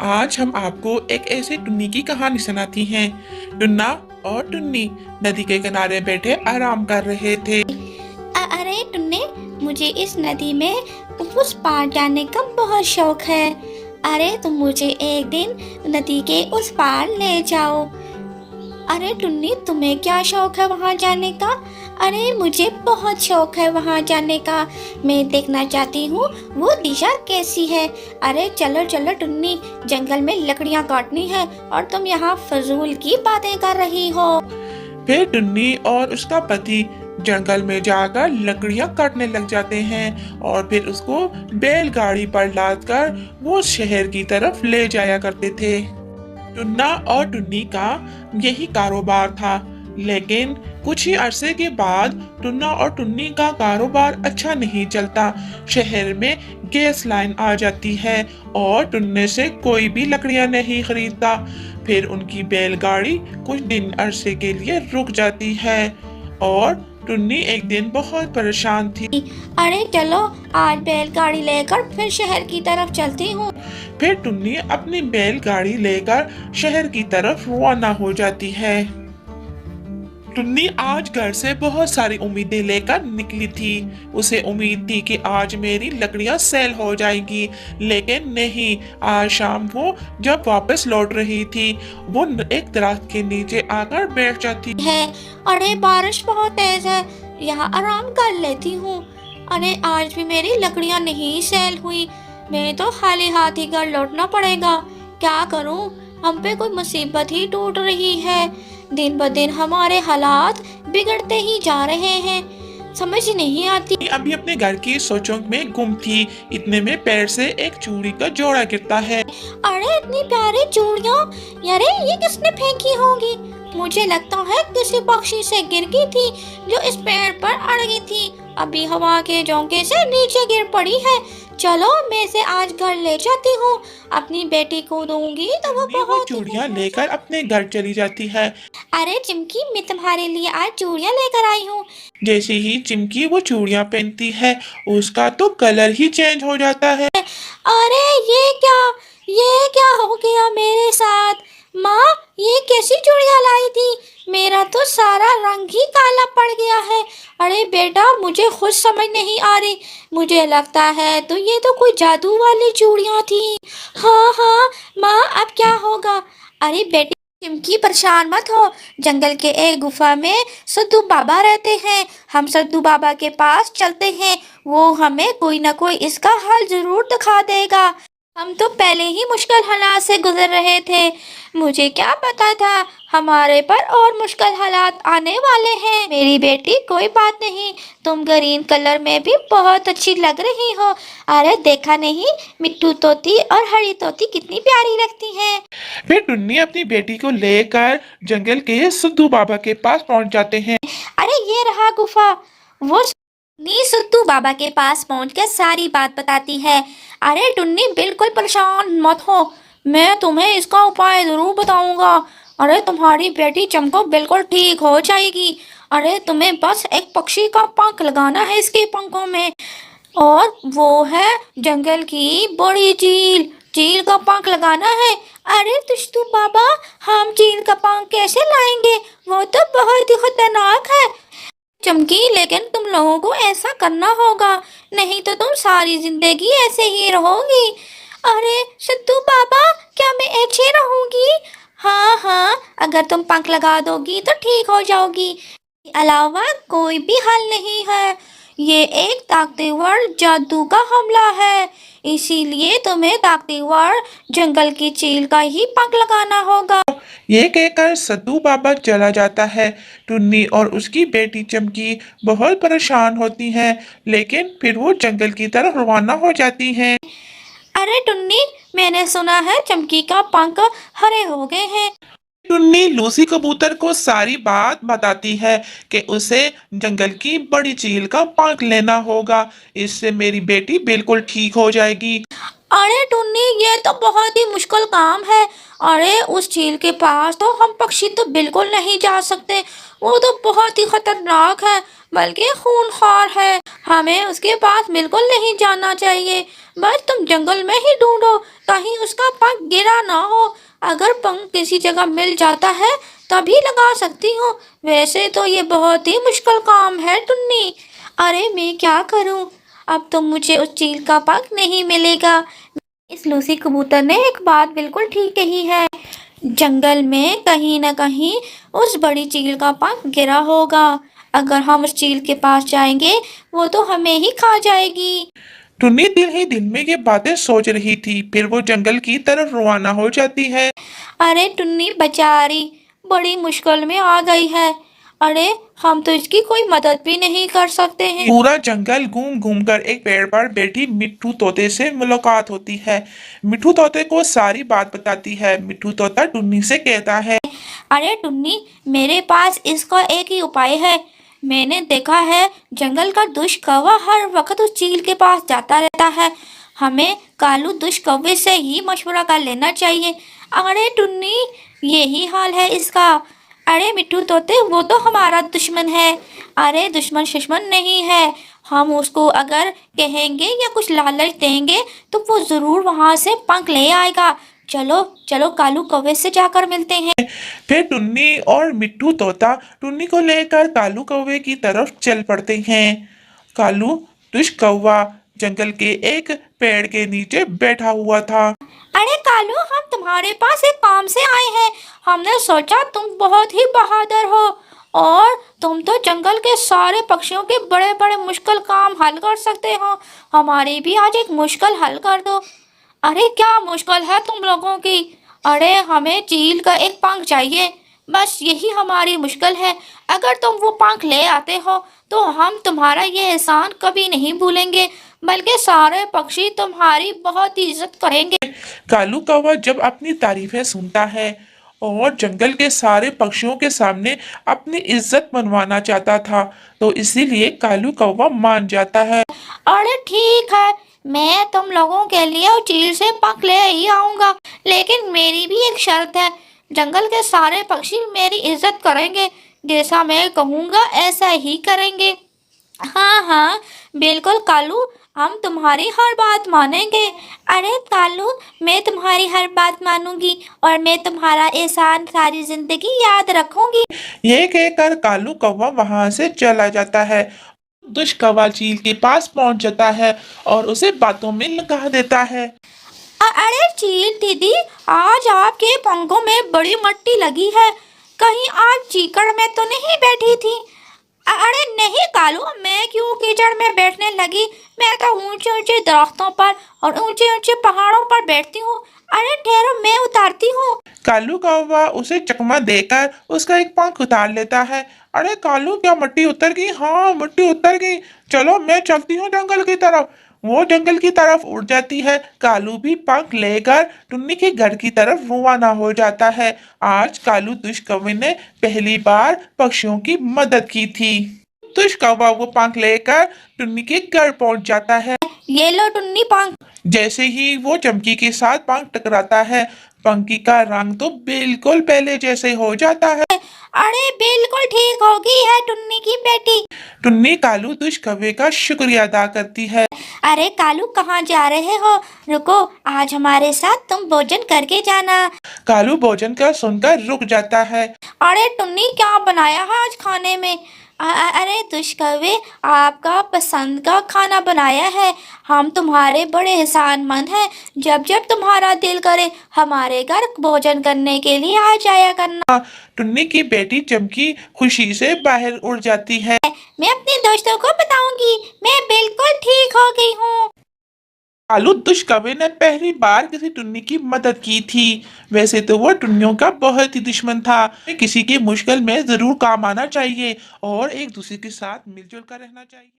आज हम आपको एक ऐसी टुन्नी की कहानी सुनाती हैं। टुन्ना और टुन्नी नदी के किनारे बैठे आराम कर रहे थे। अरे टुन्ने, मुझे इस नदी में उस पार जाने का बहुत शौक है। अरे तुम मुझे एक दिन नदी के उस पार ले जाओ। अरे टुन्नी, तुम्हें क्या शौक है वहाँ जाने का? अरे मुझे बहुत शौक है वहाँ जाने का। मैं देखना चाहती हूँ वो दिशा कैसी है। अरे चलो चलो टुन्नी, जंगल में लकड़ियाँ काटनी है और तुम यहाँ फजूल की बातें कर रही हो। फिर टुन्नी और उसका पति जंगल में जाकर लकड़ियां काटने लग जाते हैं और फिर उसको बैलगाड़ी पर लादकर वो शहर की तरफ ले जाया करते थे। टुन्ना और टुन्नी का यही कारोबार था, लेकिन कुछ ही अरसे के बाद टुन्ना और टुन्नी का कारोबार अच्छा नहीं चलता। शहर में गैस लाइन आ जाती है और टुन्ने से कोई भी लकड़ियां नहीं खरीदता। फिर उनकी बैलगाड़ी कुछ दिन अरसे के लिए रुक जाती है और टुन्नी एक दिन बहुत परेशान थी। अरे चलो, आज बैलगाड़ी लेकर फिर शहर की तरफ चलती हूँ। फिर टुन्नी अपनी बैलगाड़ी लेकर शहर की तरफ रवाना हो जाती है। टुन्नी आज घर से बहुत सारी उम्मीदें लेकर निकली थी। उसे उम्मीद थी कि आज मेरी लकड़ियां सेल हो जाएंगी, लेकिन नहीं। आज शाम वो जब वापस लौट रही थी, वो एक दरख्त के नीचे आकर बैठ जाती है। अरे बारिश बहुत तेज है, यहाँ आराम कर लेती हूँ। अरे आज भी मेरी लकड़ियाँ नहीं सेल हुई। मैं तो खाली हाथ ही घर लौटना पड़ेगा। क्या करूँ, हम पे कोई मुसीबत ही टूट रही है। दिन ब दिन हमारे हालात बिगड़ते ही जा रहे हैं, समझ नहीं आती। अभी अपने घर की सोचों में गुम थी। इतने में पैर से एक चूड़ी का जोड़ा गिरता है। अरे इतनी प्यारी चूड़ियाँ, अरे ये किसने फेंकी होगी? मुझे लगता है किसी पक्षी से गिर गई थी जो इस पेड़ पर अड़ गई थी। अभी हवा के झोंके से नीचे गिर पड़ी है। चलो मैं इसे आज घर ले जाती हूँ, अपनी बेटी को दूंगी तो वो बहुत चूड़ियाँ लेकर अपने घर चली जाती है। अरे चिमकी, मैं तुम्हारे लिए आज चूड़ियाँ लेकर आई हूँ। जैसे ही चिमकी वो चूड़ियाँ पहनती है, उसका तो कलर ही चेंज हो जाता है। अरे ये क्या हो गया मेरे साथ? माँ, ये कैसी चूड़ियाँ लाई थी? मेरा तो सारा रंग ही काला पड़ गया है। अरे बेटा, मुझे खुद समझ नहीं आ रही। मुझे लगता है तो ये तो कोई जादू वाली चूड़ियाँ थी। हाँ हाँ माँ, अब क्या होगा? अरे बेटी चिमकी, परेशान मत हो। जंगल के एक गुफा में सद्दू बाबा रहते हैं। हम सद्दू बाबा के पास चलते हैं, वो हमें कोई ना कोई इसका हल जरूर दिखा देगा। हम तो पहले ही मुश्किल हालात से गुजर रहे थे। मुझे क्या पता था हमारे पर और मुश्किल हालात आने वाले हैं। मेरी बेटी, कोई बात नहीं, तुम ग्रीन कलर में भी बहुत अच्छी लग रही हो। अरे देखा नहीं, मिट्टू तोती और हरी तोती कितनी प्यारी लगती हैं। फिर टुन्नी अपनी बेटी को लेकर जंगल के सिद्धू बाबा के पास पहुंच जाते हैं। अरे ये रहा गुफा। वो टुन्नी सिद्धू बाबा के पास पहुंचकर सारी बात बताती है। अरे टुन्नी, बिल्कुल परेशान मत हो, मैं तुम्हें इसका उपाय जरूर बताऊंगा। अरे तुम्हारी बेटी चमको बिल्कुल ठीक हो जाएगी। अरे तुम्हें बस एक पक्षी का पंख लगाना है इसके पंखों में, और वो है जंगल की बड़ी चील। चील का पंख लगाना है। अरे तुष्टू बाबा, हम चील का पंख कैसे लाएंगे? वो तो बहुत ही खतरनाक है। चमकी, लेकिन तुम लोगों को ऐसा करना होगा, नहीं तो तुम सारी जिंदगी ऐसे ही रहोगी। अरे सिद्धू बाबा, क्या मैं ऐसे रहूंगी? हाँ हाँ, अगर तुम पंख लगा दोगी तो ठीक हो जाओगी। अलावा कोई भी हल नहीं है। ये एक ताकतवर जादू का हमला है, इसीलिए तुम्हें ताकतवर जंगल की चील का ही पंख लगाना होगा। ये कहकर सद्दू बाबा चला जाता है। टुन्नी और उसकी बेटी चमकी बहुत परेशान होती हैं, लेकिन फिर वो जंगल की तरफ रवाना हो जाती हैं। अरे टुन्नी, मैंने सुना है चमकी का पंख हरे हो गए हैं। टुन्नी लूसी कबूतर को सारी बात बताती है कि उसे जंगल की बड़ी चील का पंख लेना होगा, इससे मेरी बेटी बिल्कुल ठीक हो जाएगी। अरे टुन्नी, ये तो बहुत ही मुश्किल काम है। अरे उस झील के पास तो हम पक्षी तो बिल्कुल नहीं जा सकते, वो तो बहुत ही खतरनाक है, बल्कि खूंखार है। हमें उसके पास बिल्कुल नहीं जाना चाहिए। बस तुम जंगल में ही ढूंढो, कहीं उसका पंख गिरा ना हो। अगर पंख किसी जगह मिल जाता है तभी लगा सकती हूँ, वैसे तो ये बहुत ही मुश्किल काम है टुन्नी। अरे मैं क्या करूँ, अब तो मुझे उस चील का पंख नहीं मिलेगा। इस लूसी कबूतर ने एक बात बिल्कुल ठीक कही है, जंगल में कहीं न कहीं उस बड़ी चील का पंख गिरा होगा। अगर हम उस चील के पास जाएंगे वो तो हमें ही खा जाएगी। टुन्नी दिल ही दिल में ये बातें सोच रही थी, फिर वो जंगल की तरफ रवाना हो जाती है। अरे टुन्नी बेचारी बड़ी मुश्किल में आ गई है। अरे हम तो इसकी कोई मदद भी नहीं कर सकते हैं। पूरा जंगल घूम घूम कर एक पेड़ पर बैठी मिट्ठू तोते से मुलाकात होती है। मिट्ठू तोते को सारी बात बताती है। मिट्ठू तोता टुन्नी से कहता है, अरे टुन्नी, मेरे पास इसका एक ही उपाय है। मैंने देखा है जंगल का दुष्ट कौवा हर वक्त उस चील के पास जाता रहता है। हमें कालू दुष्ट कौवे से ही मशवरा कर लेना चाहिए। अरे टुन्नी, यही हाल है इसका। अरे मिट्ठू तोते, वो तो हमारा दुश्मन है। अरे दुश्मन शुश्मन नहीं है, हम उसको अगर कहेंगे या कुछ लालच देंगे तो वो जरूर वहां से पंख ले आएगा। चलो चलो कालू कौवे से जाकर मिलते हैं। फिर टुन्नी और मिट्ठू तोता टुन्नी को लेकर कालू कौवे की तरफ चल पड़ते हैं। कालू दुष्ट कौवा जंगल के एक पेड़ के नीचे बैठा हुआ था। अरे कालू, हम तुम्हारे पास एक काम से आए हैं। हमने सोचा तुम बहुत ही बहादुर हो और तुम तो जंगल के सारे पक्षियों के बड़े बड़े मुश्किल काम हल कर सकते हो। हमारी भी आज एक मुश्किल हल कर दो। अरे क्या मुश्किल है तुम लोगों की? अरे हमें चील का एक पंख चाहिए, बस यही हमारी मुश्किल है। अगर तुम वो पंख ले आते हो तो हम तुम्हारा ये एहसान कभी नहीं भूलेंगे, बल्कि सारे पक्षी तुम्हारी बहुत इज्जत करेंगे। कालू कौवा जब अपनी तारीफें सुनता है और जंगल के सारे पक्षियों के सामने अपनी इज्जत मनवाना चाहता था, तो इसीलिए कालू कौवा मान जाता है। अरे ठीक है, मैं तुम लोगों के लिए उस चील से पंख ले ही आऊंगा, लेकिन मेरी भी एक शर्त है। जंगल के सारे पक्षी मेरी इज्जत करेंगे, जैसा मैं कहूँगा ऐसा ही करेंगे। हाँ हाँ बिल्कुल कालू, हम तुम्हारी हर बात मानेंगे। अरे कालू, मैं तुम्हारी हर बात मानूंगी और मैं तुम्हारा एहसान सारी जिंदगी याद रखूंगी। ये कहकर कालू कौवा वहां से चला जाता है। दुष्ट कौवा चील के पास पहुंच जाता है और उसे बातों में लगा देता है। अरे चील दीदी, आज आपके पंखों में बड़ी मट्टी लगी है, कहीं आज चीकड़ में तो नहीं बैठी थी? अरे नहीं कालू, मैं क्यों कीचड़ में बैठने लगी? मैं तो ऊंचे ऊंचे दरख्तों पर और ऊंचे ऊंचे पहाड़ों पर बैठती हूँ। अरे ठहरो, मैं उतारती हूँ। कालू कौवा उसे चकमा देकर उसका एक पंख उतार लेता है। अरे कालू, क्या मिट्टी उतर गई? हाँ, मिट्टी उतर गई। चलो मैं चलती हूँ जंगल की तरफ। वो जंगल की तरफ उड़ जाती है। कालू भी पंख लेकर टुन्नी के घर की तरफ रवाना हो जाता है। आज कालू दुष्ट कौवे ने पहली बार पक्षियों की मदद की थी। दुष्ट कौवा वो पंख लेकर टुन्नी के घर पहुंच जाता है। ये लो टुन्नी पंख। जैसे ही वो चमकी के साथ पंख टकराता है, पंखी का रंग तो बिल्कुल पहले जैसे हो जाता है। अरे बिल्कुल ठीक हो गई है टुन्नी की बेटी। टुन्नी कालू दुष्ट कौवे का शुक्रिया अदा करती है। अरे कालू, कहाँ जा रहे हो? रुको, आज हमारे साथ तुम भोजन करके जाना। कालू भोजन का सुनकर रुक जाता है। अरे टुन्नी, क्या बनाया है आज खाने में? अरे दुष्ट कौवे, आपका पसंद का खाना बनाया है। हम तुम्हारे बड़े एहसानमंद हैं। जब जब तुम्हारा दिल करे हमारे घर भोजन करने के लिए आ जाया करना। टुन्नी की बेटी चमकी खुशी से बाहर उड़ जाती है। मैं अपने दोस्तों को बताऊंगी, मैं बिल्कुल ठीक हो गई हूँ। कालू दुष्ट कौवे ने पहली बार किसी टुन्नी की मदद की थी। वैसे तो वो टुन्नियों का बहुत ही दुश्मन था। किसी की मुश्किल में जरूर काम आना चाहिए और एक दूसरे के साथ मिलजुल कर रहना चाहिए।